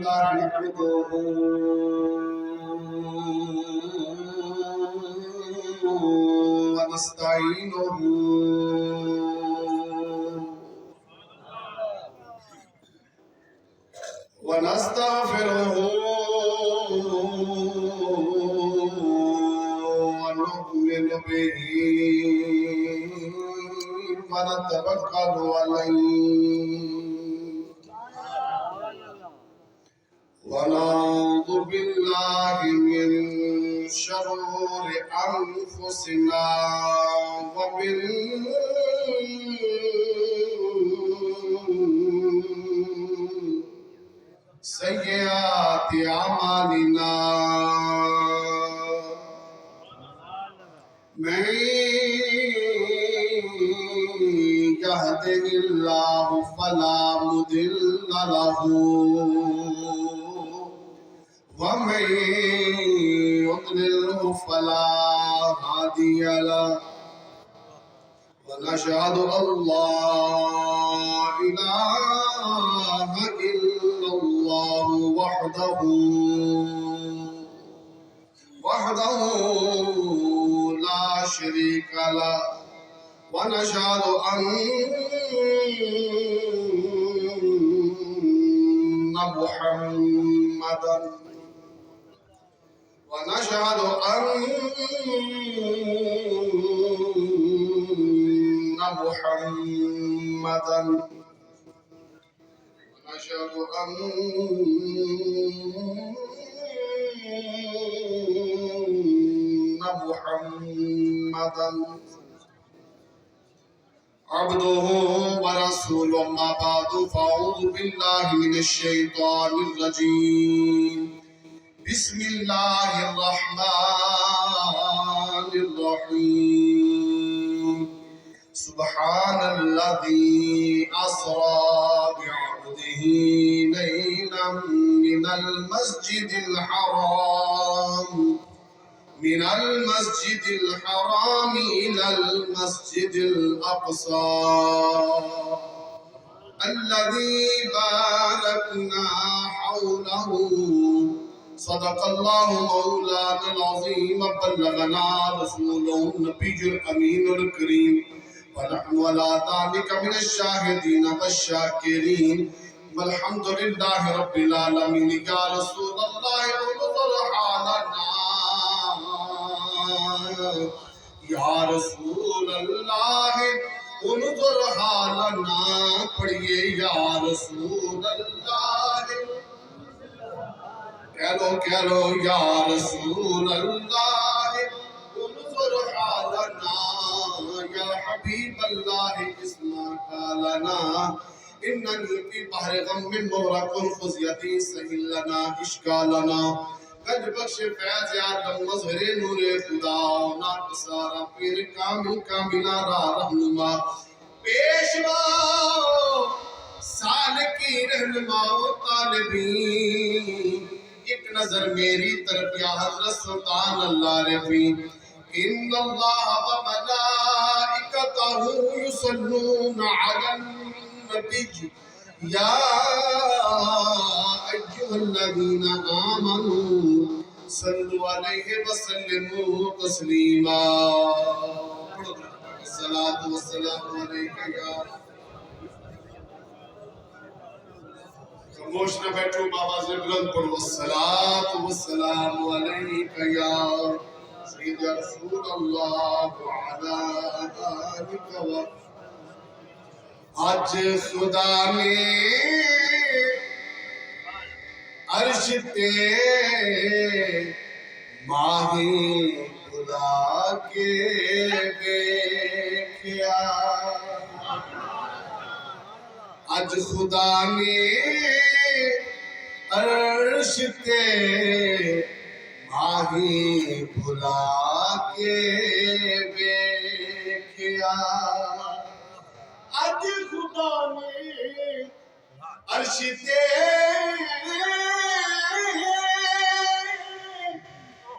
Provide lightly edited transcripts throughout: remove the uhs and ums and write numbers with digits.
لله نحمده ونستعينه ونستغفره ونؤمن به ونتوكل عليه ونعوذ بالله من شرور أنفسنا ومن سيئات أعمالنا من يهده الله فلا مضل له ومن يضلله فلا هادي له ونشهد أن لا إله إلا الله وحده لا شريك له ونشهد أن محمدا عبده ورسوله ما بعد فأعوذ بالله من الشيطان الرجيم بسم الله الرحمن الرحيم سبحان الذي أسرى بعبده ليلا من المسجد الحرام إلى المسجد الأقصى الذي باركنا حوله صدق الله مولانا العظيم بلغنا رسوله النبي الأمين الكريم ونحن على ذلك من الشاهدين والشاكرين والحمد لله رب العالمين يا رسول الله انظر حالنا یا رسول اللہ انظر حالنا پڑھئے یا رسول اللہ کہہ لو یا رسول اللہ انظر حالنا یا حبیب اللہ اسمعک لنا اننی فی بحر غم مغرق خزیتی سہل لنا اشکالنا گنج بخش فیض عالم مظہر نور خدا ناک سارا پیر کاملہ را رہنما پیشوا سالکی رہنما و طالبین ایک نظر میری طرف یا حضرت سلطان اللہ رفی ان اللہ و ملائکتہ یصلون علی النبی یا ایھا الذین آمنوا صلوا علیہ وسلموا تسلیما الصلاۃ والسلام علیک یا خاموش نہ بیٹھو بابا سے بلند پڑھو الصلاۃ والسلام علیک یا سید رسول اللہ وعلی آلک و آج خدا نے عرش تے ماہی خدا کے دیکھیا آج خدا نے عرش تے ماہی بھلا کے دیکھیا آج خدا نے عرش تے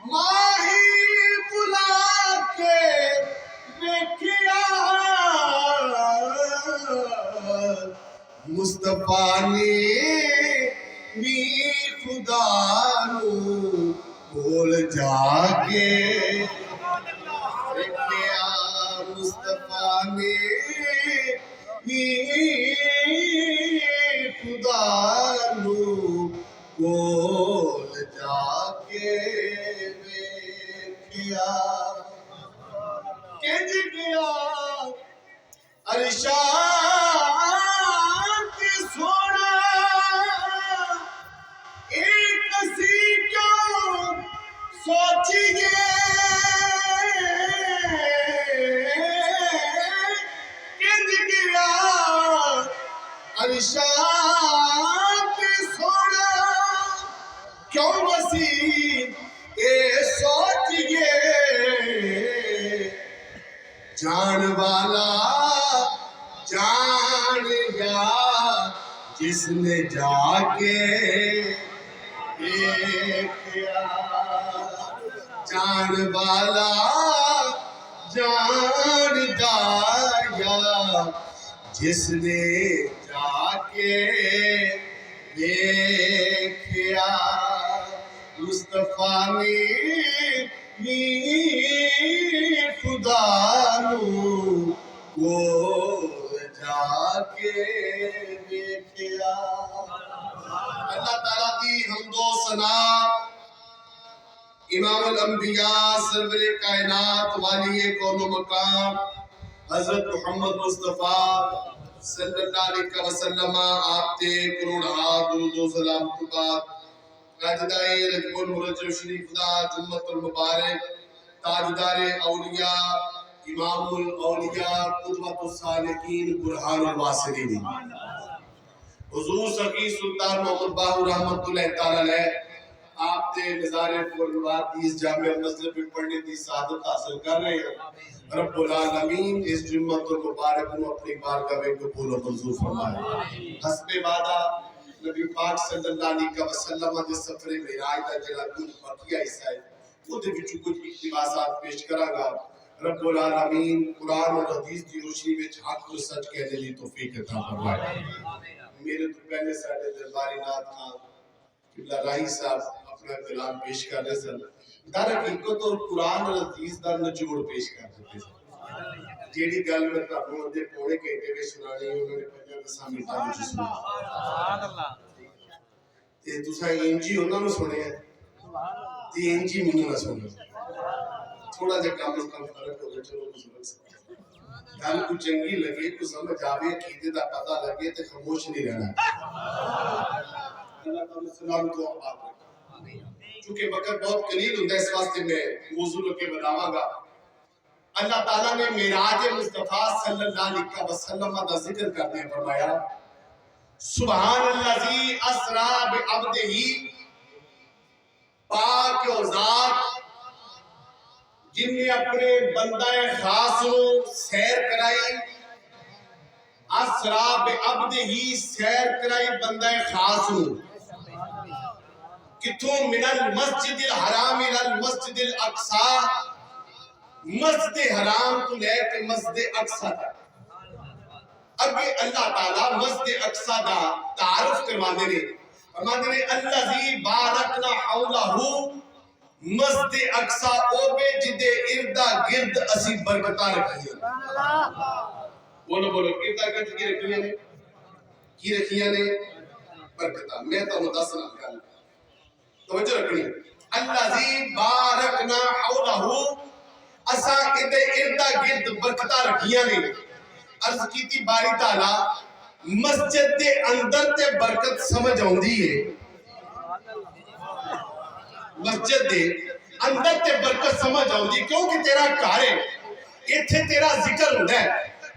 ماہی بلا کے دیکھیا مصطفیٰ نے بھی خدا نو کول جا کے رکھیا مصطفیٰ نے بھی خدا نو کول جا کے دیکھیا کنج گیا عرشان کی سونا ایک کسی کیوں سوچی گے کنج گیا عرشان کی سونا کیوں وسیع اے سوچ گے جان والا جان گیا جس نے جا کے دیکھا جان والا جان گیا جس نے جا کے دیکھا مصطفیٰ نے بھی خدا نو کو جا کے دیکھیا اللہ تعالیٰ کی حمد و ثنا امام الانبیاء سرور کائنات والی کون و مقام حضرت محمد مصطفیٰ صلی اللہ علیہ وسلم آپ تے کروڑ درود و سلام کے بعد تاجدار رجب المرجب شریف دا جمعۃ المبارک تاجدار اولیاء امام الاولیاء قدوۃ الصالحین برہان الواصلین حضور سخی سلطان محمد باہو رحمت اللہ تعالی علیہ آپ تے نظارے پرنوات اس جامعہ مسجد میں پڑھنے کی سعادت حاصل کر رہے ہیں رب العالمین اس جمعۃ المبارک کو اپنی بارگاہ میں قبول و منظور فرمائے حسب وعدہ نبی پاک صلی اللہ علیہ وسلم دے سفر معراج دا جڑا کچھ بقیہ حصہ ہے وہ دے وچ کچھ اقتباسات پیش کراں گا رب العالمین قرآن اور حدیث کی روشنی وچ حق اور سچ کہنے دی توفیق عطا فرمائے میرے تو پہلے ساڈے درباری نات خان قبلہ راہی صاحب اپنا کلام پیش کر رہے سن در حقیقت اور قرآن اور حدیث دا نچوڑ پیش کر دیتے سن جیڑی گل میں تانوں اندے پونے گھنٹے وچ سنانی انہوں نے 50 منٹاں وچ سنائی سبحان اللہ تے تساں انجی انہاں نوں سنیا تے انجی مینوں نہ سنو تھوڑا جا کام از کم فرق ہو گیا چلو کچھ لگ سکتا گل کو چنگی لگے کو سمجھ آوے عقیدے دا پتہ لگے تے خاموش نہیں رہنا اللہ تعالی سلام تو آباد رکھے چونکہ وقت بہت قلیل ہوتا ہے اس واسطے میں موضوع کے بتاواں گا اللہ تعالیٰ نے معراج مصطفیٰ صلی اللہ علیہ وسلم کا ذکر کرتے ہیں فرمایا سبحان الذی اسرا بعبدہ پاک و ذات جن نے اپنے بندہ خاص کو سیر کرائی اسرا بعبدہ سیر کرائی بندہ خاص کو کتوں من المسجد الحرام الى المسجد الاقصی مسجد حرام تو لے کے مسجد اقصی تک اگے اللہ تعالیٰ مسجد اقصی دا تعارف کرواندے نے فرماندے نے الذی بارکنا حولہ مسجد اقصی او بے جدے اردا گرد اسی برکتاں رکھیاں بولو بولو اردا گرد کی رکھیاں نے برکتاں میں تو دسنا گل توجہ رکھنی الذی بارکنا حولہ اسا ادے اردا گرد برکتاں رکھیاں نے عرض کیتی باری تعالیٰ مسجد دے اندر تے برکت سمجھ آؤندی ہے مسجد دے اندر تے برکت سمجھ آؤندی کیونکہ تیرا گھر ہے ایتھے تیرا ذکر ہوندا ہے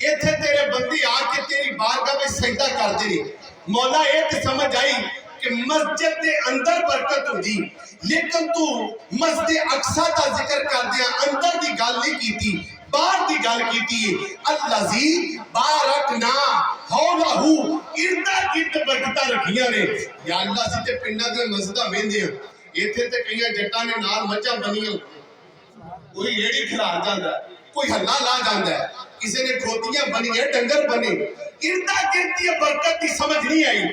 ایتھے تیرے بندی آ کے تیری بارگاہ میں سجدہ کردے نے مولا یہ تے سمجھ آئی کہ مسجد دے اندر برکت ہوندی لیکن تو مسجد اقصی دا ذکر کر دیا اندر دی گل نہیں کیتی باہر دی گل کیتی ہے الذی بارکنا حولہ اردا گرد برکتاں رکھیاں نے یا اللہ سی تے پنڈاں دے مسجداں ویندے ہیں ایتھے تے کئی جٹاں نے نال مچاں بنیاں کوئی ریڑی کھلار جاندا ہے کوئی ہلا لا جاندا ہے کسی نے کھوتیاں بنی ہے ڈنگر بنے اردا گرد دی برکت دی سمجھ نہیں آئی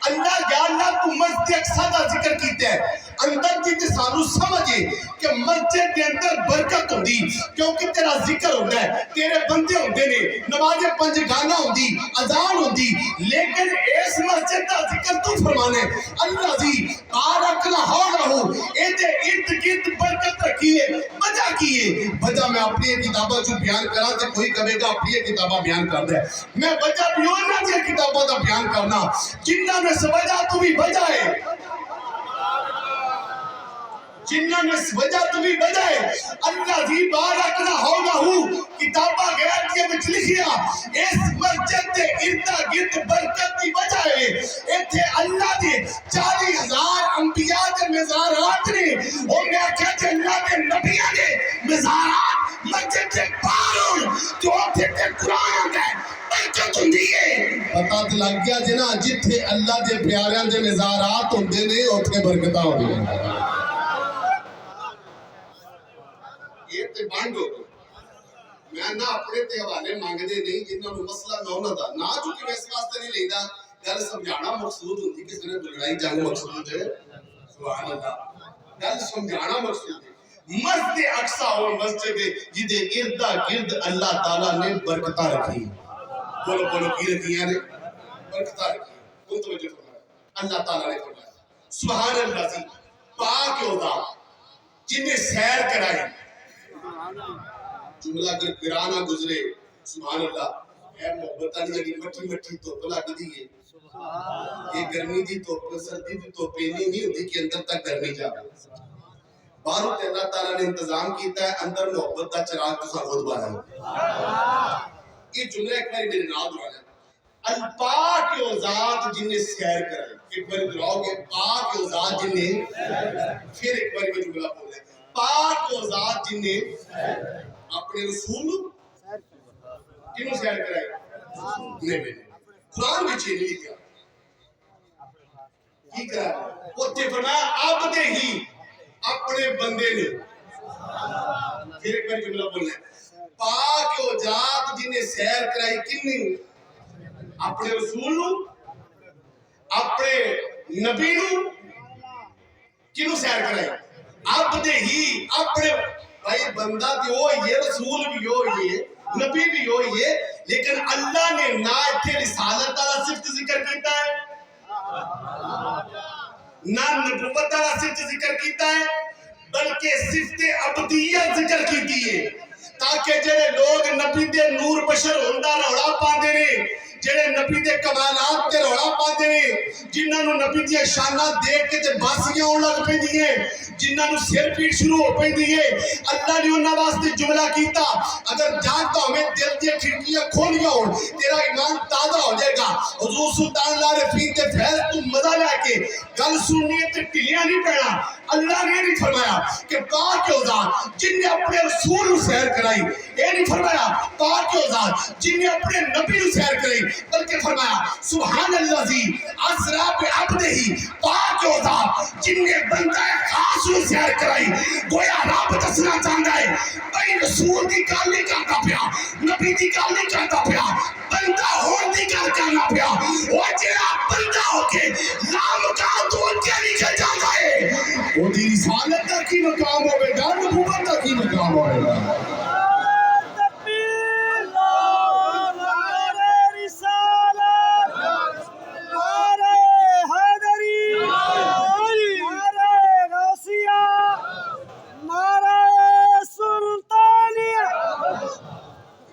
اللہ یا اللہ تو مسجد اقصی دا ذکر کیتا ہے اندر جی سانو سمجھے کہ مسجد کے اندر برکت ہوندی کیونکہ تیرا ذکر ہوتا ہے تیرے بندے ہوندے نے نماز پنج گانا ہوندی اذان ہوندی لیکن اس مسجد دا ذکر تو فرمانے اللہ جی بارک اللہ رہو اے دے ارد گرد برکت رکھیے وجہ کیے وجہ میں اپنی کتابہ جو بیان کرا تے کوئی کہے گا اپنی کتابہ بیان کر دے میں وجہ بیان نہ کتابہ دا بیان کرنا جنہ میں سمجھا تو بھی وجہ ہے جنہ میں وجہ تو بھی وجہ ہے اللہ دی بارک نہ ہوگا ہوں کتابہ غیر کے وچ لکھیا اس مسجد دے ارد گرد برکت دی وجہ ہے ایتھے اللہ دے 40,000 انبیاء دے مزارات نے اور میں کہتے اللہ دے نبیوں دے مزارات مسجد سے باہر جو اتھے تے قرآن دے برکت ہوندی ہے پتہ تے لگ گیا جنا جتھے اللہ دے پیاریاں دے مزارات ہوندے نے اوتھے برکتاں ہوندیاں یہ تے بانڈ ہو میں نہ اپنے تے حوالے مانگدے نہیں جنہاں نو مسئلہ نہ ہونا دا نہ چونکہ میں اس واسطے نہیں لیندا گل سمجھانا مقصود ہوندی کسی نے لڑائی جنگ مقصود ہے سبحان اللہ گل سمجھانا مقصود ہے مسجد اقصی اور مسجد جدے ارد گرد اللہ تعالیٰ نے برکتہ رکھی بولو بولو کی رکھیاں نے برکتہ رکھی ان توجہ فرمایا اللہ تعالیٰ نے فرمایا سبحان اللہ جی پاک ہوتا جنہیں سیر کرائی جملہ اگر گرانہ گزرے سبحان اللہ اے محبتہ نہیں لگی مٹھی مٹھی تو لگ دیئے یہ گرمی دی تو سردی دی تو پینی نہیں ہوتی کہ اندر تک گرمی جا باہر تے اللہ تعالیٰ نے انتظام کیتا ہے اندر محبت کا چراغ تو سا خود بارا ہے یہ جملہ ایک باری میرے نام درانا الپاک و ذات جنہیں سیر کرائے ایک باری دراؤ گے پاک و ذات جنہیں پھر ایک باری میں جملہ بول رہے پاک و ذات جنہیں اپنے رسول کنوں سیر کرائے نہیں میں قرآن میں چیز نہیں کیا کی کرا وہ تے فرمایا آپ دے ہی اپنے بندے نے پھر ایک بار جملہ بولنا ہے پاک و ذات جنہیں سیر کرائی کنوں اپنے رسول نو اپنے نبی نو کنوں سیر کرائی آپ دے ہی اپنے بھائی بندہ بھی ہو یہ رسول بھی ہو یہ نبی بھی ہو یہ لیکن اللہ نے نہ اتھے رسالت تعالیٰ صفت ذکر کیتا ہے نہ نبوت تعالیٰ صفت ذکر کیتا ہے بلکہ صفت عبدیت ذکر کیتی ہے تاکہ جڑے لوگ نبی دے نور بشر ہوندہ روڑا پاندے نے جڑے نبی دے کمالات تے روڑا پاندے نے جنہاں نو نبی دی شانات دیکھ کے تے باسیاں ہون لگ پیندی ہیں جنہاں نو سر پیٹ شروع ہو پیندی ہے اللہ نے انہاں واسطے جملہ کیتا اگر جانتا ہمیں دل دی کھڑکیاں کھولیاں ہون تیرا ایمان تازہ ہو جائے گا حضور سلطان اللہ رفیق تے فیض تو مزہ لے کے گل سننی تے ٹلیاں نہیں پڑنا اللہ نے نہیں فرمایا کہ پاک و ذات جن نے اپنے رسول نو سیر کرائی یہ نہیں فرمایا پاک و ذات جن نے اپنے نبی نو سیر کرائی بلکہ فرمایا سبحان اللہ زی اسرا پہ عبد ہی پاک و ذات جن نے بندہ خاص نو سیر کرائی گویا رب دسنا چاہتا ہے بھائی رسول دی گل نہیں کرتا پیا نبی دی گل نہیں کرتا پیا بندہ ہون دی گل کرنا پیا وہ جڑا بندہ ہو کے لامکان تو اگے نکل جاتا ہے وہ دی رسالت کا کی مقام ہوئے گا نبوت کا کی مقام ہوئے گا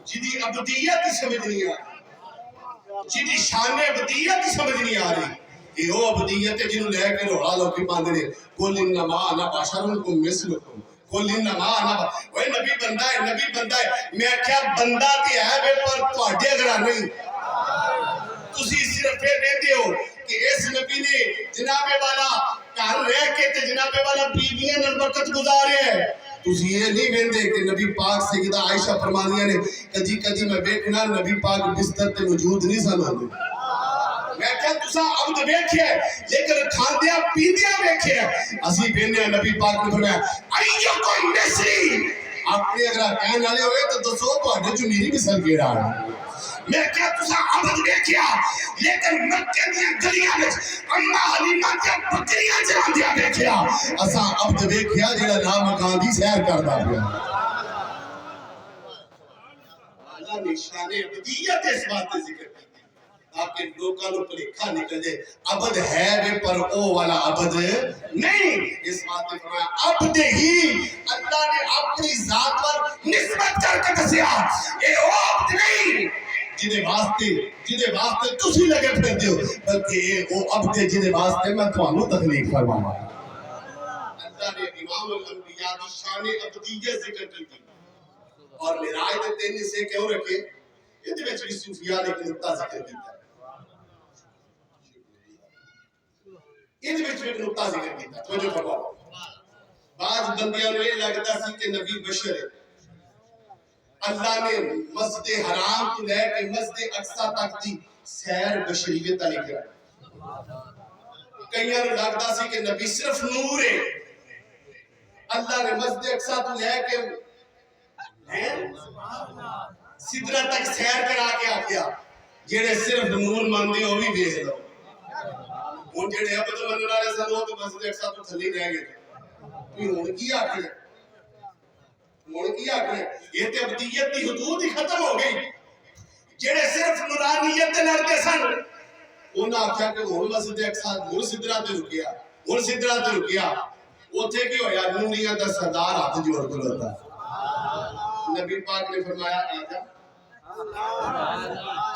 جدی عبدیت سمجھ نہیں آ رہی جدی شان عبدیت سمجھ نہیں آ رہی یہ وہ عبدیت ہے جنہوں لے کے روحا لوکی پاندے نے قُلْ إِنَّمَا أَنَا بَشَرٌ مِثْلُكُمْ قُلْ إِنَّمَا أَنَا وہ نبی بندہ ہے میں کیا بندہ تے ہے بے پر تواڈے اگر نہیں تسی صرف یہ کہتے ہو کہ اس نبی نے جناب والا گھر رہ کے تے جناب والا بیویاں نال وقت گزارے ہے تسی یہ نہیں کہندے کہ نبی پاک سیدہ عائشہ فرمانیاں نے کدی کدی میں بیٹھنا نبی پاک بستر تے موجود نہیں سن ہوندے میں کیا تسا عبد ویکھیا لیکن کھاندیاں پیندیاں ویکھیا اسی بینے نبی پاک نے فرمایا ایکم مصری اپنے اگر کہنے والے ہوئے تو دسو تواڈے چ میری مثال کیڑا ہے میں کیا تسا عبد دیکھیا لیکن مکے دیا گلیاں وچ اما حلیمہ دیا بکریاں چراندیا دیکھیا اساں عبد دیکھیا جڑا نام مکان دی سیر کردا پیا اللہ نے شان عبدیت اس بات تے ذکر کی آپ کے لوگوں کو لکھا نکل جائے عبد ہے بے پر او والا عبد نہیں اس بات نے فرمایا عبد ہی اللہ نے اپنی ذات پر نسبت کر کے دسیا اے او عبد نہیں جنہیں واسطے تسی لگے پھرتے ہو بلکہ اے او عبد جنہیں واسطے میں تمہوں تخلیق فرماؤں اللہ نے امام الانبیاء کی شان عبدیت ذکر کی تھی اور معراج دے دن سے کیوں رکھے یہ دے وچ بھی صوفیاء نے ایک نقطہ ذکر کیتا یہ دے وچ ایک نقطہ ذکر کیتا توجہ فرماؤ بعض بندیاں نوں یہ لگدا سی کہ نبی بشر ہے اللہ نے مسجد حرام تو لے کے مسجد اقصی تک دی سیر بشریت علی کرا کئیاں نوں لگدا سی کہ نبی صرف نور ہے اللہ نے مسجد اقصی تو لے کے سدرہ تک سیر کرا کے آکیا جیڑے صرف نور ماندے ہو بھی دیکھ لو ان جیڑے عبد منن والے سن وہ تو مسجد اقصی تو تھلی رہ گئے کوئی ہن کی آکھنا یہ تے عبدیت کی حدود ہی ختم ہو گئی جیڑے صرف نورانیت تے لڑتے سن انہاں آکھیا کہ ہن مسجد اقصی ہن سدرہ تے رکیا اوتھے کی ہویا نوریاں دا سردار ہاتھ جوڑ کے لوتا نبی پاک نے فرمایا آجا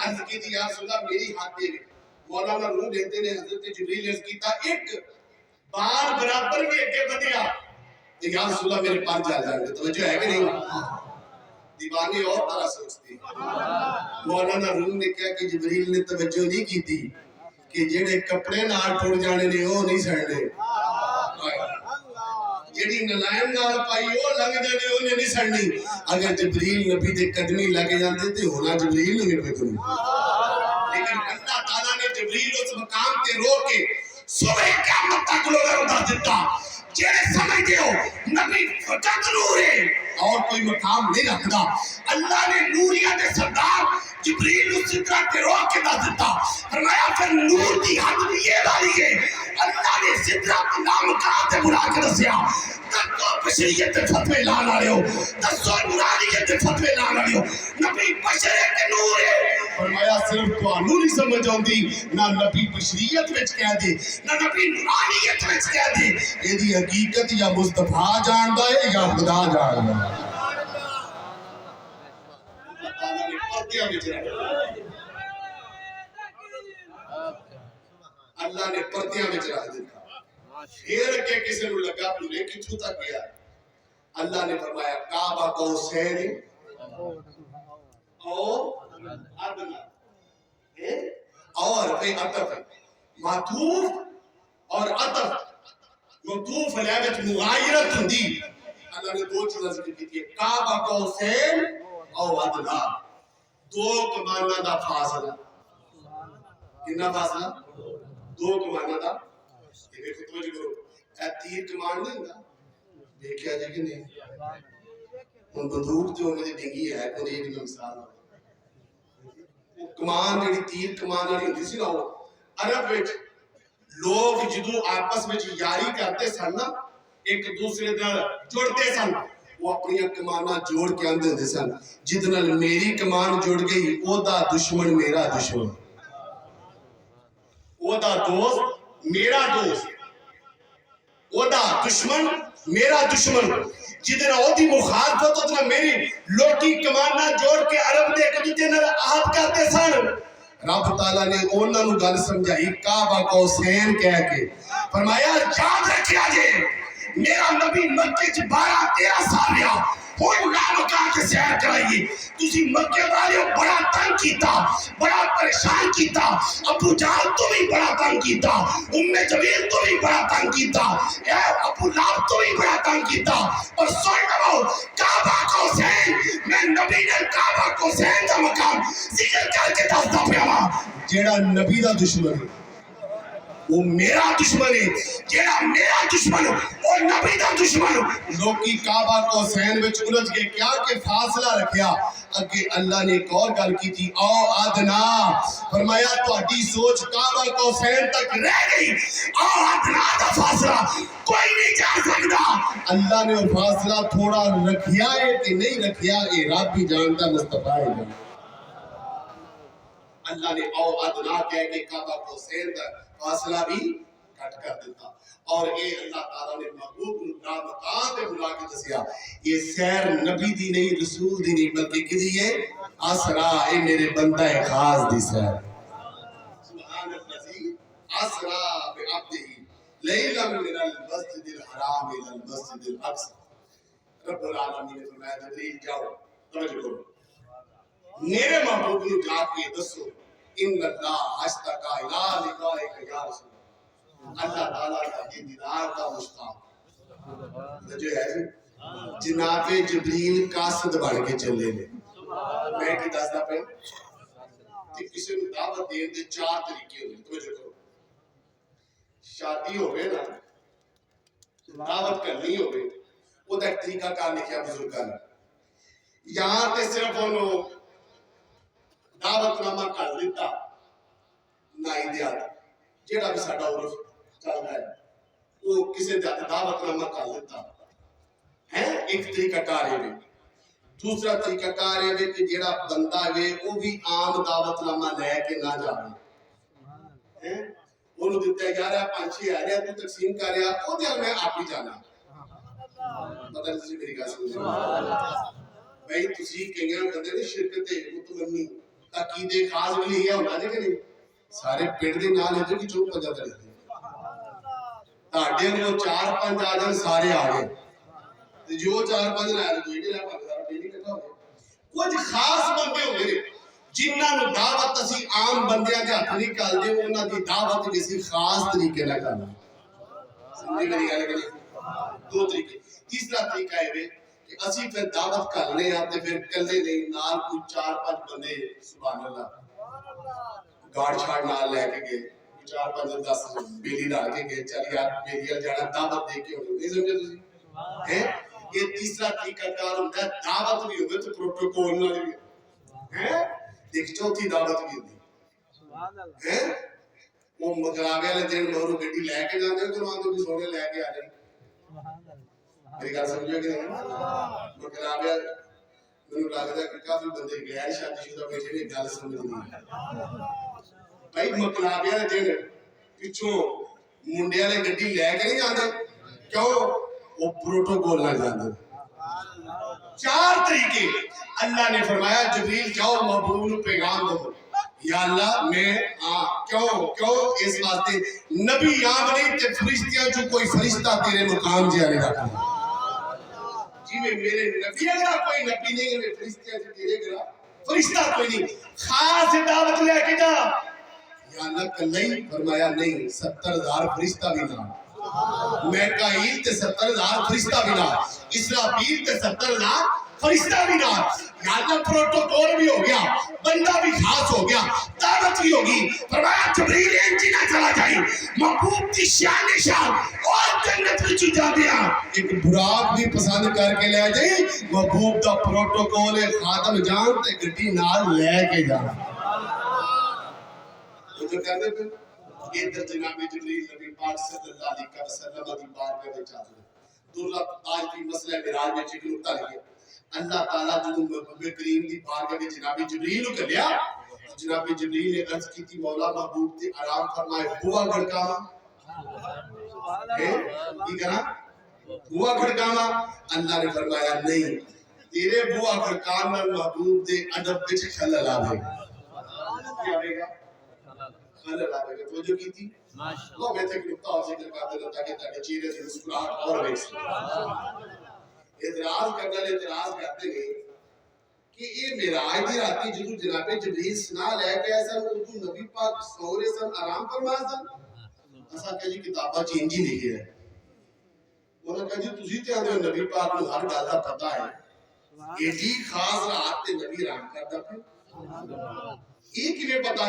عرض کی تھی یا رسول اللہ میری ہاتھ دے مولانا روح دیتے نے حضرت جبریل عرض کیتا ایک بار برابر بھی اگے بدیا یا رسول اللہ میرے پار جا جائیں گے توجہ ہے کہ نہیں دیوانے اور طرح سوچتی مولانا روح نے کیا کہ جبریل نے توجہ نہیں کی تھی کہ جڑے کپڑے نال ٹوڑ جانے نے وہ نہیں سڑنے جڑی نلائم نال پائی وہ لگ جانے انہیں نہیں سڑنی اگر جبریل نبی دے قدمی لگ جاندے تے ہونا جبریل نہیں میرے کو لیکن اللہ تعالیٰ نے جبریل اس مقام تے رو کے صبح قیامت تک لوگوں دا دیتا جیڑے سمجھتے ہو نبی فقط نور ہے اور کوئی مقام نہیں رکھتا اللہ نے نوریہ دے سردار جبریل اس سدرہ تے رو کے دا دیتا فرمایا پھر نور دی حد بھی یہ والی ہے اللہ نے سدرہ کو نام کہاں بلا کے دسیا تکو بشریت فتوے لانا رہے ہو تسو نورانیت فتوے لانا رہے ہو نبی بشریت کے نور ہے فرمایا صرف تو نہیں سمجھ آتی نہ نبی بشریت وچ کہہ دے نہ نبی نورانیت وچ کہہ دے یہ دی حقیقت یا مصطفیٰ جاندا ہے یا خدا جاندا ہے اللہ نے پردیاں وچ رکھ دتا پھر کے کسی نو لگا پورے کتھوں تک گیا اللہ نے فرمایا کعبہ قوسین اور کئی عطف معطوف اور عطف معطوف علیہ مغایرت ہوندی اللہ نے دو چیزیں ذکر کی تھی کعبہ قوسین اور ادنا دو کمانہ دا فاصلہ کتنا فاصلہ دو کمانہ دا یہ دیکھو توجہ کرو اے تیر کمان نہیں ہوتا دیکھیا جائے کہ نہیں ان بندوق جو مجھے ڈنگی ہے کوئی ایک مثال وہ کمان جڑی تیر کمان والی ہوتی سی نا وہ عرب وچ لوگ جدوں آپس وچ یاری کرتے سن نا ایک دوسرے نال جڑتے سن وہ اپنی کماناں جوڑ کے آندے ہوندے سن جس نال میری کمان جڑ گئی او دا دشمن میرا دشمن او دا دوست میرا دوست او دا دشمن میرا دشمن جدنا او دی مخالفت اتنا میری لوٹی کمانہ جوڑ کے عرب دے کدی تے نال عہد کرتے سن رب تعالیٰ نے انہاں نوں گل سمجھائی کعبہ قوسین کہہ کے فرمایا یاد رکھیا جے میرا نبی مکے چ 12-13 سال رہا ہن نام کہا کے سیر کرائیے تسی مکے والے بڑا تنگ کیتا بڑا پریشان کیتا ابو جہل تو بھی بڑا تنگ کیتا جمیل تو بھی بڑا تنگ کیتا اے ابو لہب تو بھی بڑا تنگ کیتا اور سن لو کعبہ قوسین میں نبی نے کعبہ قوسین دا مقام ذکر کر کے دستا پیا جیڑا نبی دا دشمن وہ میرا دشمن ہے جیڑا میرا دشمن وہ نبی دا دشمن لوکی کعبہ کو حسین وچ الجھ کے کیا کہ فاصلہ رکھیا اگے اللہ نے ایک اور گل کی تھی او ادنا فرمایا تہاڈی سوچ کعبہ کو حسین تک رہ گئی او ادنا دا فاصلہ کوئی نہیں جا سکتا اللہ نے وہ فاصلہ تھوڑا رکھیا ہے کہ نہیں رکھیا اے رب بھی جانتا مصطفیٰ ہے اللہ نے او ادنا کہہ کے کعبہ کو حسین کا فاصلہ بھی کٹ کر دیتا اور یہ اللہ تعالیٰ نے محبوب نہ مقام پہ بلا کے دسیا یہ سیر نبی دی نہیں رسول دی نہیں بلکہ کدی یہ اسرا اے میرے بندہ خاص دی سیر سبحان الذی اسرا بعبدہ لیلا من المسجد الحرام الى المسجد الاقصى رب العالمین نے فرمایا جبریل جاؤ توجہ کرو میرے محبوب نے جا کے دسو ان اللہ اشتقا الى لقائک یا رسول اللہ تعالیٰ کا دیدار کا مشتاق جو ہے جناب جبریل قاصد بن کے چلے نے میں کی دسدا پہ کہ کسی نے دعوت دین دے 4 طریقے ہوندے توجہ کرو شادی ہوے نا دعوت کرنی ہوے او دا ایک طریقہ کار لکھیا بزرگاں نے یہاں تے صرف انہوں دعوت نامہ کر دیتا نائی دیا جیڑا بھی ساڑھا عرف چل رہا ہے وہ کسی دعوت نامہ کر دیتا ہے ایک طریقہ کار ہے دوسرا طریقہ کار ہے کہ جیڑا بندہ ہے وہ بھی عام دعوت نامہ لے کے نہ جاوے انہوں دیتا ہے یارہ پانچی آ رہا تو تقسیم کر رہا وہ دیال میں آپ ہی جانا پتہ نہیں میری کہا سمجھے بھائی تسی کہیں بندے نے شرکت متمنی عقیدے خاص بھی نہیں ہے ہونا جے کہ نہیں سارے پیڑ دے نال ہے جو کہ چوک پنجا تڑی تاڑے نے وہ 4-5 آجن سارے آگے جو 4-5 نہ آئے تو یہ لیا پاک سارا پیڑی کٹھا ہوگا کچھ خاص بندے ہو گئے جنہاں نو دعوت اسی عام بندیاں دے ہاتھ نہیں کال دے انہاں دی دعوت کسی خاص طریقے نہ کرنا سمجھے میری گل کہ دو طریقے تیسرا طریقہ ہے کہ اسی پھر دعوت کر لیں آتے پھر کلے نہیں نال کوئی 4-5 بندے سبحان اللہ گاڑ چھاڑ نال لے کے گئے 4-5 10 بیلی ڈال کے گئے چل یار بیلی جانا دعوت دے کے ہوئی نہیں سمجھے تسی ہیں یہ تیسرا طریقہ کار ہوتا ہے دعوت بھی ہوئے تو پروٹوکول نہ بھی ہیں ایک چوتھی دعوت بھی ہوتی ہیں وہ مقرابے والے دن مہرو گڈی لے کے جانے ہیں قرآن تو بھی سونے لے کے آ جائیں میری گل سمجھو کہ نہیں مقرابے میں لگتا ہے کہ کافی بندے غیر شادی شدہ بیٹھے نے گل سمجھ نہیں بھائی مقرابے والے دن پچھوں منڈے والے گڈی لے کے نہیں جاندے کیوں وہ پروٹوکول نہ جاندے 4 طریقے اللہ نے فرمایا جبریل جاؤ محبوب پیغام دو یا اللہ میں کیوں اس واسطے نبی یہاں بنی تے فرشتیاں جو کوئی فرشتہ تیرے مقام جانے رکھا جی میں میرے نبی اگر کوئی نبی نہیں ہے فرشتیاں جو تیرے گرا فرشتہ کوئی نہیں خاص دعوت لے کے جا یا اللہ کلئی فرمایا نہیں 70,000 فرشتہ بھی نہ میکائیل تے 70,000 فرشتہ بھی نہ اسرافیل تے 70,000 فرشتہ بھی نہ یہاں پروٹوکول بھی ہو گیا بندہ بھی خاص ہو گیا دعوت بھی ہوگی فرمایا جبریل انجی نہ چلا جائی محبوب کی شان نشان اور جنت میں چو جا دیا ایک براق بھی پسند کر کے لے جائی محبوب دا پروٹوکول خاتم جان تے گھٹی نال لے کے جانا جو کر دے پھر یہ در جناب جبریل نبی پاک صلی اللہ علیہ وسلم دی بارگاہ میں چاہتے ہیں دولت آج بھی مسئلہ معراج میں چیک نکتا لگے اللہ تعالیٰ جو محبوب کریم دی بارگاہ میں جناب جبریل کو لیا جناب جبریل نے عرض کی تھی مولا محبوب تے آرام فرمائے ہوا گھڑکاما یہ کہنا ہوا گھڑکاما اللہ نے فرمایا نہیں تیرے ہوا گھڑکاما محبوب دے ادب بچ خلل آوے کیا آوے گا خلل آوے گا توجہ کی تھی اللہ میں تک نکتہ اور ذکر کرتے ہیں تاکہ تاکہ چیرے سے مسکراہٹ اور ویک سے اعتراض کرتے ہیں کہ یہ معراج دی راتی جدو جناب جبریل سنا لے کے ایسا اردو نبی پاک سورے سن آرام فرما سن ایسا کہ جی کتابہ چینجی لکھے ہے انہوں نے کہا جی تسی تے آدھے نبی پاک کو ہر گل دا پتہ ہے یہ جی خاص رات تے نبی رام کرتا پھر یہ کیویں پتہ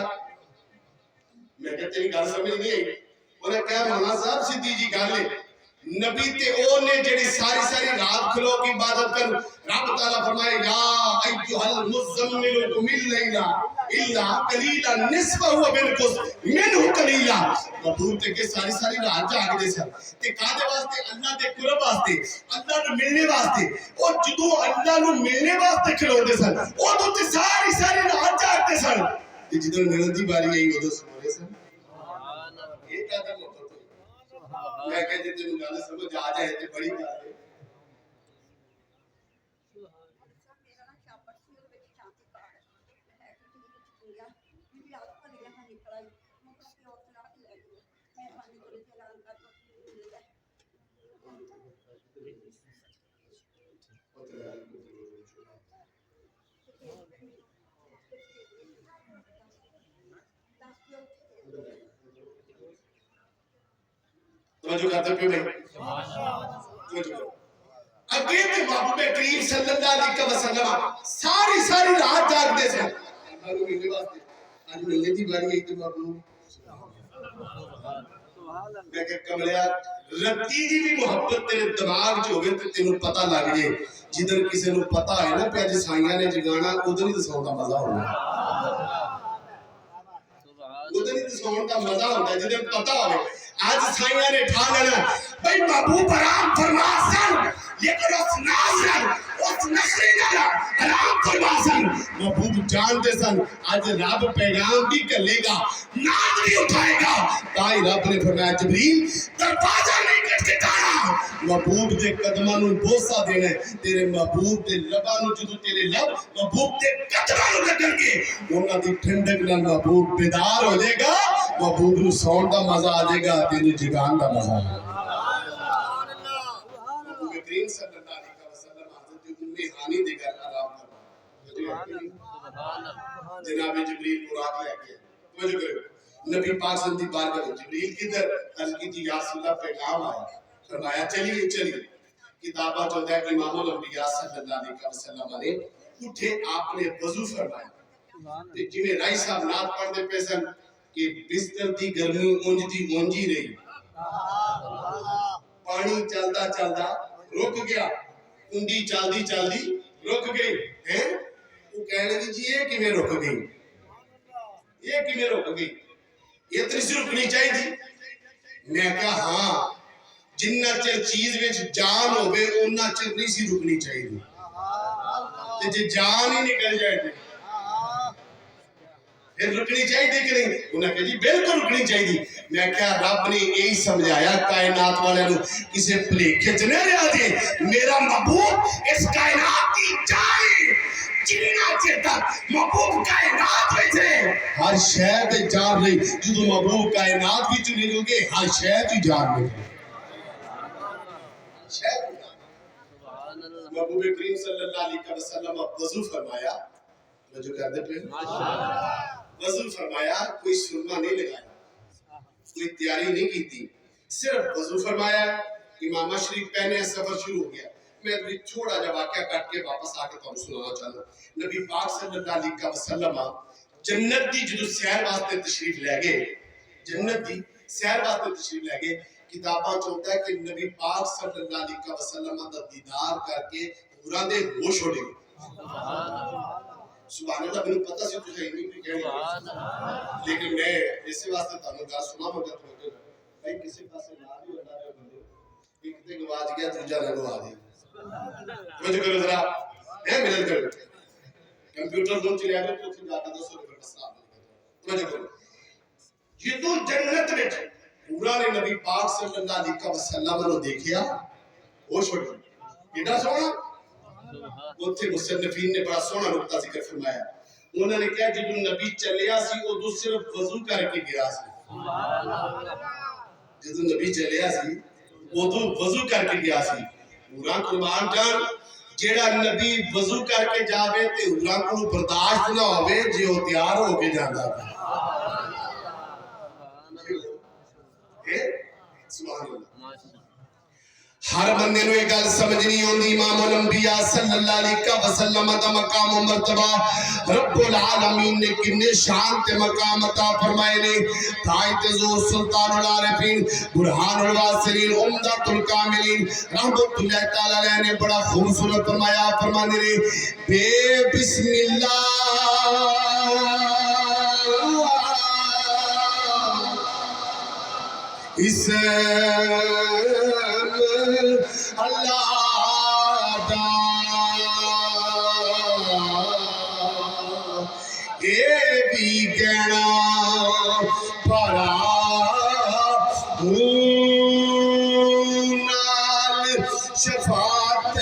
میں کہتے ہیں گل سمجھ نہیں آئی انہیں کہا مولانا صاحب سیدھی جی گل ہے نبی تے او نے جڑی ساری ساری رات کھلو کی عبادت کر رب تعالیٰ فرمائے یا ایھا المزمل قم اللیل الا قلیلا نصفہ وانقص منہ قلیلا مبور تے کہ ساری ساری رات جاگ دے سن تے کادے واسطے اللہ دے قرب واسطے اللہ نو ملنے واسطے او جدوں اللہ نو ملنے واسطے کھلوندے سن او تے ساری ساری رات جاگدے سن تے جدوں ملن دی باری آئی اودوں سوندے سن سبحان اللہ یہ کہتا ہے میں کہتے تینوں گل سمجھ آ جائے تے بڑی گل ہے توجہ کرتے پہ بھائی اگے تے محبوب کریم صلی اللہ علیہ وسلم ساری ساری رات جاگدے سن اللہ نو ملنے واسطے اج ملنے دی باری ہے تے محبوب میں کہ کملیا رتی دی بھی محبت تیرے دماغ چ ہوے تے تینوں پتہ لگ جے جدن کسے نو پتہ ہے نا کہ اج سائیاں نے جگانا ادھر ہی دساؤں دا مزہ ہونا ادھر ہی دساؤں دا مزہ ہوتا ہے جدن پتہ ہوے آج سائیاں نے ٹھا لینا بھئی محبوب حرام فرما سن لیکن اس ناظرن اس نخری نگا حرام فرما سن محبوب جانتے سن آج رب پیغام بھی کر لے گا نام بھی اٹھائے گا تائی رب نے فرمایا جبریل دروازہ نہیں کٹکٹانا محبوب دے قدمانوں بوسہ دینے تیرے محبوب دے لبانوں جدو تیرے لب محبوب دے قدمانوں لگن کے انہاں دی ٹھنڈک نال محبوب بیدار ہو جائے گا محبوب نو سون دا مزہ آ جائے گا تینو جگان دا مزہ آ جائے گا محبوب کریم صلی اللہ علیہ وسلم حضرت ام ہانی دے گھر آرام کرنا جناب جبریل قرآن لے کے توجہ کرو نبی پاک صلی اللہ علیہ وسلم جبریل کدھر عرض کی تھی یا رسول اللہ پیغام آیا فرمایا چلیے کتابہ جو ہے امام الانبیاء صلی اللہ علیہ وسلم نے اٹھے آپ نے وضو فرمایا جنہیں رائی صاحب نات پڑھ دے پیسن کہ بستر دی گرمی اونجی رہی پانی چلدا چلدا رک گیا کنڈی چلدی رک گئی ہیں وہ کہنے دی جی یہ کیویں رک گئی یہ اتنی سی رکنی چاہیے تھی میں کہا ہاں جنہ چر چیز وچ جان ہوے اونہ چر نہیں سی رکنی چاہیے تے جے جان ہی نکل جائے تے پھر رکنی چاہیے کہ نہیں انہوں نے کہا جی بالکل رکنی چاہیے میں کہا رب نے یہی سمجھایا کائنات والے نو کسے پلیکھے چنے رہا دے میرا محبوب اس کائنات کی جانی جینا چیتا محبوب کائنات میں تھے ہر شہد جان رہی جدو محبوب کائنات بھی چنے گو گے ہر شہد ہی جان رہی محبوب کریم صلی اللہ علیہ وسلم وضو فرمایا جو کر دے پہ وضو فرمایا کوئی سرما نہیں لگایا کوئی تیاری نہیں کی تھی صرف وضو فرمایا امامہ شریف پہنے سفر شروع ہو گیا میں بھی چھوڑا جا واقعہ کٹ کے واپس آ کے تو سنانا چاہتا نبی پاک صلی اللہ علیہ وسلم جنت دی جدو سیر واسطے تشریف لے گئے جنت دی سیر واسطے تشریف لے گئے کتاباں چاہتا ہے کہ نبی پاک صلی اللہ علیہ وسلم دا دیدار کر کے حوراں دے ہوش اڑ گئے سبحان اللہ میں پتہ سی تجھے نہیں بھی کہنے لیکن میں اسی واسطے تانوں گل سنا مگر تو بھائی کسی پاسے نہ بھی اللہ دے بندے ایک تے گواچ گیا دوجا نہ گوا دے توجہ کرو ذرا ہے ملن کرو کمپیوٹر روم چلے آئے تو جا کے 200 روپے مسئلہ توجہ کرو جدو جنت وچ پورا نے نبی پاک صلی اللہ علیہ وسلم نے دیکھیا ہوش اڑ گئی کیڑا سونا اوتھے مصنفین نے بڑا سونا نقطہ ذکر فرمایا انہوں نے کہا جب نبی چلیا سی او صرف وضو کر کے گیا سی جب نبی چلیا سی او وضو کر کے گیا سی پورا قربان جان جیڑا نبی وضو کر کے جاوے تے اولاں کو برداشت نہ ہوے جے او تیار ہو کے جاندا ہے سبحان اللہ ہر بندے نو یہ گل سمجھ نہیں ہوندی امام الانبیاء صلی اللہ علیہ وسلم دا مقام و مرتبہ رب العالمین نے کنے شان تے مقام عطا فرمائے نے تاج زور سلطان العارفین برہان الواصلین عمدۃ الکاملین رحمت اللہ تعالی علیہ نے بڑا خوبصورت فرمایا فرمانے نے بے بسم اللہ اسم اللہ دا اے بھی کہنا پڑا نال شفاعت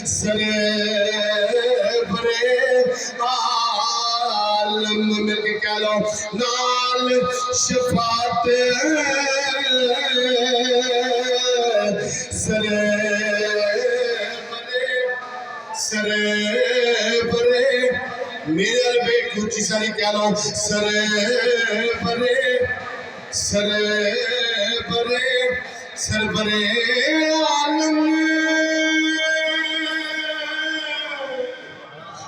سرے برے عالم مل کے کہہ لو نال شفاعت سرے برے میرے بے کچھ ساری کہہ لو سرے برے عالم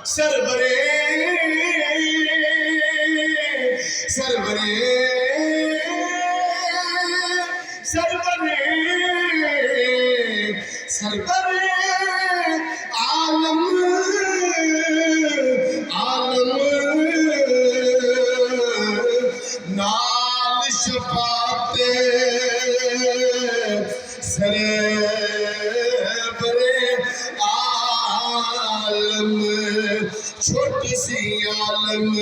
سربرے عالم نال شفاعت سرے برے عالم چھوٹی سی عالم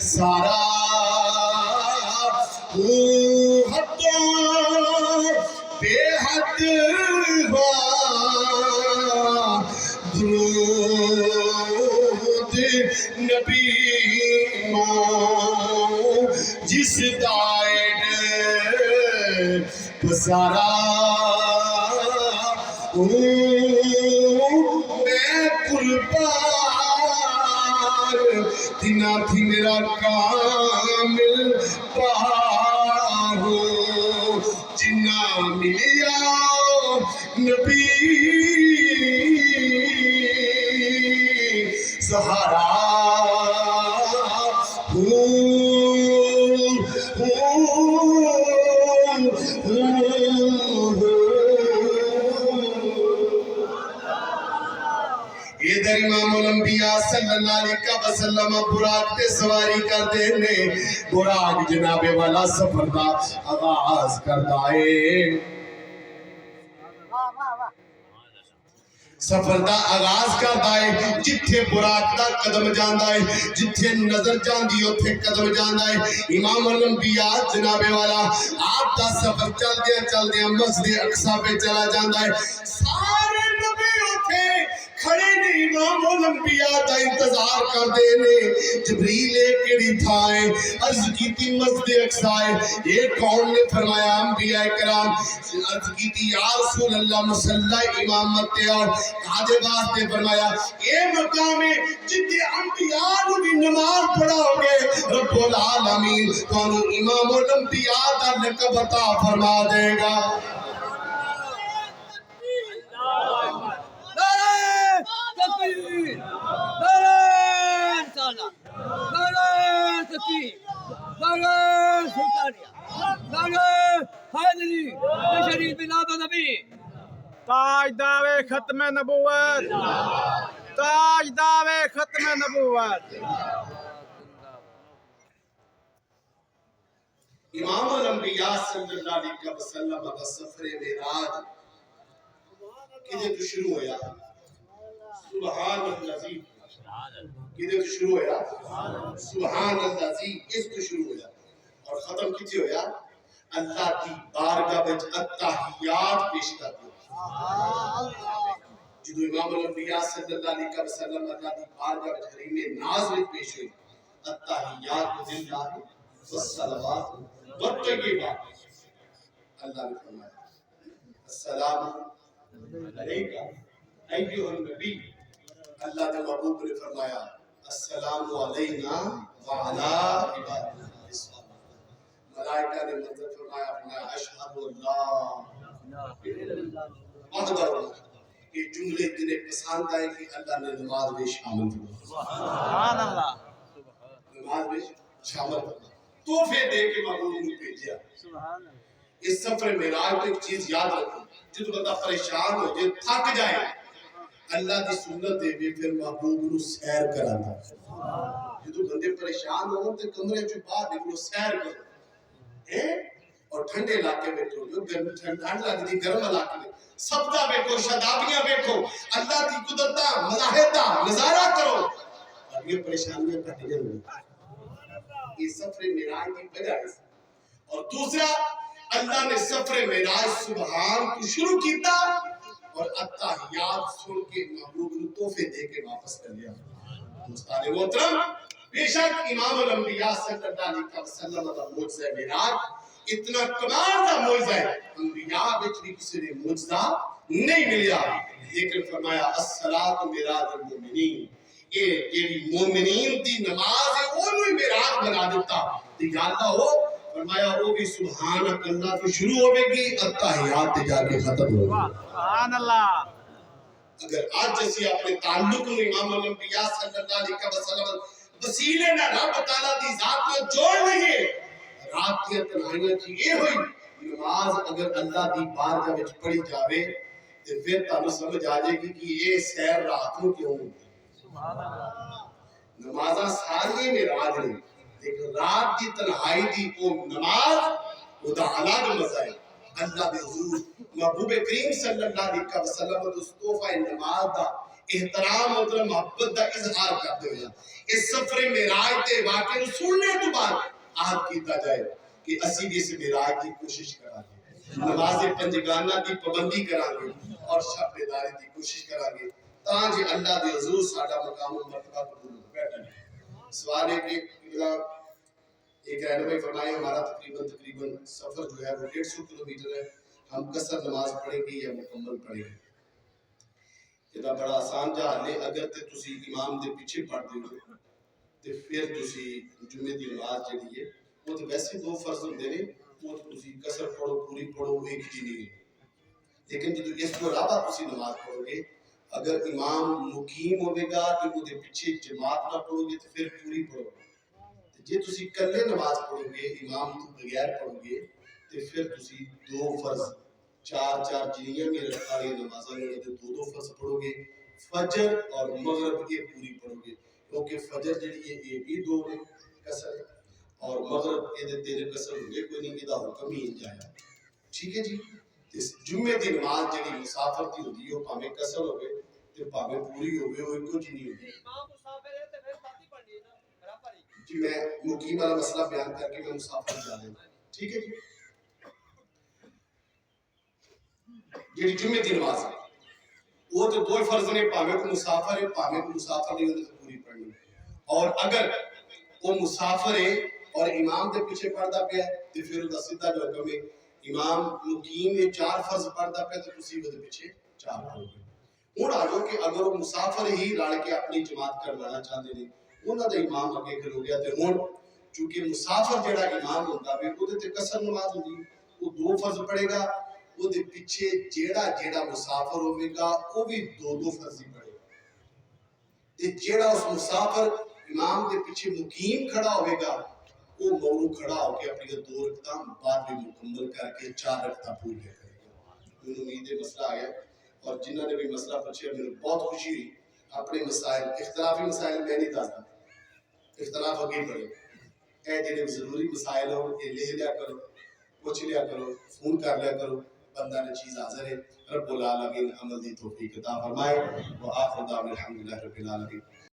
سارا بے حد درود نبی جس دائن پسارا میں قربان تینا تھی میرا کامل پارو جنہ ملیا نبی سہارا ادھر امام الانبیاء صلی اللہ علیہ وسلم براق تے سواری کر دینے براق جناب والا سفر دا آغاز کرتا ہے سفر دا آغاز کرتا ہے جتھے براق دا قدم جاندہ ہے جتھے نظر جاندی ہوتے قدم جاندہ ہے امام الانبیاء جناب والا آپ دا سفر چل دیا مسجد اقصی پہ چلا جاندہ ہے سارے نبی ہوتے کھڑے نہیں امام الانبیاء دا انتظار کر دینے جبریل ایکڑی تھائیں عرض کی تھی مسجد اقصی یہ کون نے فرمایا انبیاء کرام عرض کی تھی یا رسول اللہ مسلح امامت اور کہاں واسطے فرمایا یہ مقام ہے جتنے انبیاء بھی نماز پڑھاؤ گے رب العالمین تو امام الانبیاء دا لقب عطا فرما دے گا تاج دعوے ختم نبوت تاج دعوے ختم نبوت امام الانبیاء صلی اللہ علیہ وسلم کا سفر معراج کدے تو شروع ہویا سبحان اللہ کدے تو شروع ہویا سبحان اللہ اس تو شروع ہویا اور ختم کتے ہویا اللہ کی بارگاہ وچ التحیات پیش کر دیا جدو امام الانبیاء صلی اللہ علیہ وسلم اللہ کی بارگاہ وچ حریم ناز وچ پیش ہوئی التحیات للہ والصلوات والطیبات اللہ نے فرمایا السلام علیکہ ایھا النبی اللہ نے محبوب نے فرمایا السلام علینا وعلا عباد ملائکہ نے منظر فرمایا اشہد اللہ وحدہ، یہ جملے جنہیں پسند آئے کہ اللہ نے نماز میں شامل فرمایا، سبحان اللہ، نماز میں شامل فرمایا، تحفے دے کے محبوب نے بھیجا۔ سبحان اللہ، اس سفر معراج میں ایک چیز یاد رکھو، جب بندہ پریشان ہو جائے تھک جائے اللہ دی سنت دے بھی پھر محبوب نو سیر کرانا۔ جب بندے پریشان ہو تو کمرے چوں باہر نکلو سیر کرو، اور ٹھنڈے علاقے میں تو جو ٹھنڈ لگتی گرم علاقے میں سبزہ بیٹھو، شادابیاں بیٹھو، اللہ کی قدرت دا مظاہر دا نظارہ کرو، اور یہ پریشانیاں کٹ جائیں گی۔ یہ سفر معراج کی وجہ ہے۔ اور دوسرا اللہ نے سفر معراج سبحان کو شروع کیتا اور اتحیات سن کے محبوب نے تحفے دے کے واپس کر لیا۔ دوستان محترم، بے شک امام الانبیاء صلی اللہ علیہ وسلم کا معجزہ معراج اتنا کمال کا معجزہ ہے، انبیاء وچ بھی کسی نے معجزہ نہیں ملیا، لیکن فرمایا الصلاۃ معراج المومنین، یہ جیڑی مومنین دی نماز ہے اونوں ہی معراج بنا دیتا۔ تے یا اللہ ہو فرمایا وہ بھی سبحانک اللہ تو شروع ہوے گی اتحیات تے جا کے ختم ہوگی۔ سبحان اللہ، اگر آج اسی اپنے تعلق میں امام الانبیاء صلی اللہ علیہ وسلم وسیلے نہ رب تعالیٰ دی ذات کو جوڑ لئے، رات کی تنہائیاں کی یہ ہوئی نماز اگر اللہ دی بارگاہ وچ پڑھی جاوے تو پھر تانوں سمجھ آ جائے گی کہ یہ سیر رات نوں کیوں ہوندی۔ نمازاں ساری معراج نے، لیکن رات کی تنہائی دی وہ نماز وہ دا الگ مزہ ہے۔ اللہ دے حضور محبوب کریم صلی اللہ علیہ وسلم اس تحفہ نماز دا احترام اور محبت دا اظہار کرتے ہوئے اس سفر معراج تے واقعے نوں سننے تو بعد عہد کیتا جائے کہ اسی بھی اس معراج کی کوشش کریں گے، نماز پنجگانہ کی پابندی کریں گے اور شب بیداری کی کوشش کریں گے تاں جے اللہ دے حضور ساڈا مقام و مرتبہ قبول ہو بیٹھے۔ سوال ہے کہ ایک رہنمائی فرمائے ہمارا تقریباً سفر جو ہے وہ 150 کلومیٹر ہے، ہم قصر نماز پڑھیں گے یا مکمل پڑھیں گے؟ یہ بڑا آسان جہل ہے، اگر تے تسی امام دے پیچھے پڑھ دے ہو تے پھر تسی جمعے دی نماز جڑی ہے وہ تے ویسے 2 فرض ہوندے نے، وہ تسی قصر پڑھو پوری پڑھو ایک ہی نہیں، لیکن جدوں اس کو علاوہ تسی نماز پڑھو گے اگر امام مقیم ہوے گا تے وہ دے پیچھے جماعت نہ پڑھو گے تے پھر پوری پڑھو گے، جے تسی کلے نماز پڑھو گے امام تو بغیر پڑھو گے تے پھر تسی 2 فرض 4 جنیاں میں رکھا رہی نمازاں نے 2 فرض پڑھو گے، فجر اور مغرب کی پوری پڑھو گے، کیونکہ فجر جڑی ہے یہ بھی 2 قصر ہے اور مغرب یہ 3 قصر ہوئے کوئی نہیں، یہ حکم ہی جایا۔ ٹھیک ہے جی، اس جمعے دی نماز جڑی مسافر دی ہوندی ہے پاویں قصر ہوے تے پاویں پوری ہوے وہ کچھ نہیں ہوندی۔ امام مسافر ہے تے پھر ساتھی پڑھنی ہے نا برابر ہی۔ جی میں مقیم والا مسئلہ بیان کر کے میں مسافر جا رہا ہوں، ٹھیک ہے جی۔ جڑی جمعے دی نماز ہے وہ تو 2 فرض نے، پاویں کو مسافر ہے پاویں کو مسافر نہیں ہوتے تو پوری پڑھنی، اور اگر وہ مسافر ہے اور امام دے پیچھے پڑھدا پیا ہے تو پھر دا سیدھا جو حکم ہے امام مقیم ہے 4 فرض پڑھدا پیا تو تسی وہ دے پیچھے 4 پڑھو گے۔ ہن آ جاؤ کہ اگر وہ مسافر ہی رل کے اپنی جماعت کروانا چاہتے ہیں انہاں دا امام اگے کھلو گیا تے ہن چونکہ مسافر جڑا امام ہوندا ہے وہ تے قصر نماز ہوندی ہے، وہ 2 فرض پڑھے گا، وہ دے پیچھے جیڑا مسافر ہوے گا وہ بھی 2 فرض ہی پڑھے گا، تے جیڑا اس مسافر امام دے پیچھے مقیم کھڑا ہوے گا وہ مورو کھڑا ہو کے اپنی 2 رکعتاں بعد میں مکمل کر کے 4 رکعتاں پوری کرے گا۔ مجھے امید ہے مسئلہ آ گیا، اور جنہوں نے بھی مسئلہ پوچھا مجھے بہت خوشی ہوئی۔ اپنے مسائل اختلافی مسائل میں نہیں دستا، اختلاف اگے پڑے، اے جڑے ضروری مسائل ہو یہ لے لیا کرو، پوچھ لیا کرو، فون کر لیا کرو، بندہ نے چیز حاضر ہے۔ رب العالمین عمل دی توفیق عطا فرمائے، وآخر دعوانا الحمدللہ رب العالمین۔